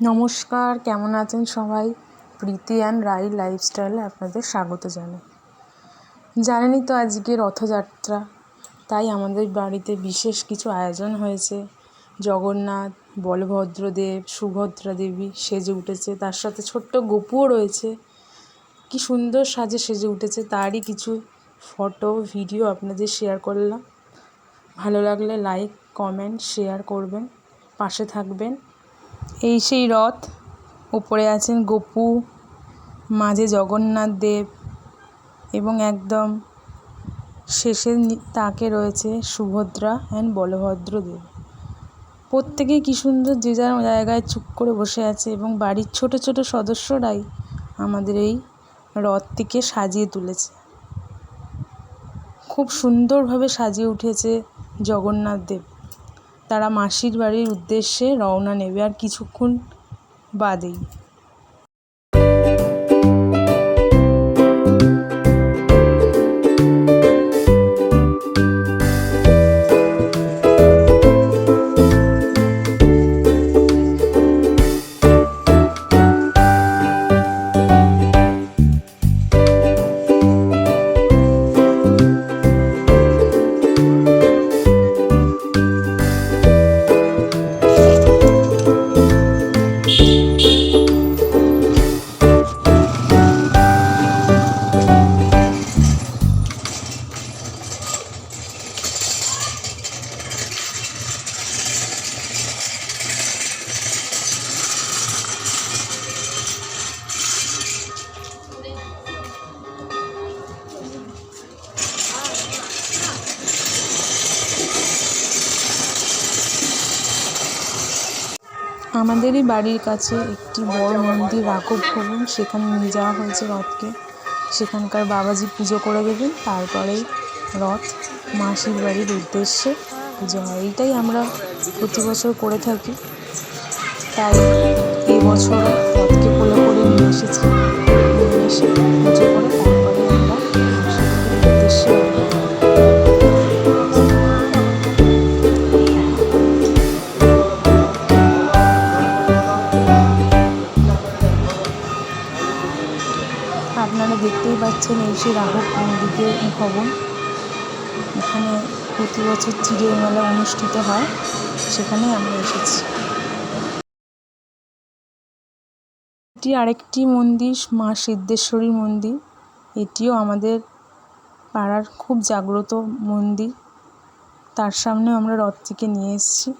নমস্কার, কেমন আছেন সবাই? প্রীতি অ্যান্ড রাই লাইফস্টাইলে আপনাদের স্বাগত জানাই। জানেনই তো আজকে রথযাত্রা, তাই আমাদের বাড়িতে বিশেষ কিছু আয়োজন হয়েছে। জগন্নাথ, বলভদ্রদেব, সুভদ্রা দেবী সেজে উঠেছে, তার সাথে ছোট্ট গপুও রয়েছে। কি সুন্দর সাজে সেজে উঠেছে, তারই কিছু ফটো ভিডিও আপনাদের শেয়ার করলাম। ভালো লাগলে লাইক, কমেন্ট, শেয়ার করবেন, পাশে থাকবেন। এই সেই রথ, উপরে আছেন গপু, মাঝে জগন্নাথ দেব এবং একদম শেষের তাকে রয়েছে সুভদ্রা অ্যান্ড বলভদ্র দেব। প্রত্যেকেই কী সুন্দর যে যার জায়গায় চুপ করে বসে আছে এবং বাড়ির ছোট ছোট সদস্যরাই আমাদের এই রথটিকে সাজিয়ে তুলেছে। খুব সুন্দরভাবে সাজিয়ে উঠেছে জগন্নাথ দেব। তারা মাসির বাড়ির উদ্দেশ্যে রওনা নেবে আর কিছুক্ষণ বাদেই। আমাদেরই বাড়ির কাছে একটি বড় মন্দির রাঘব ভবন, সেখানে নিয়ে যাওয়া হয়েছে রথকে। সেখানকার বাবাজি পুজো করে দেবেন, তারপরেই রথ মাসির বাড়ির উদ্দেশ্যে পুজো হয়। এইটাই আমরা প্রতি বছর করে থাকি, তাই এই বছর রথকে কোলে করে নিয়ে এসেছি। নিয়ে এসে পুজো করে তারপরে আমরা মাসির বাড়ির উদ্দেশ্যে আপনারা দেখতেই পাচ্ছেন এই সেই রাঘব পণ্ডিতের ভবন। এখানে প্রতি বছর চিড়িয়া মেলা অনুষ্ঠিত হয়, সেখানে আমরা এসেছি। এটি আরেকটি মন্দির, মা সিদ্ধেশ্বরীর মন্দির। এটিও আমাদের পাড়ার খুব জাগ্রত মন্দির। তার সামনে আমরা রথটিকে নিয়ে এসেছি।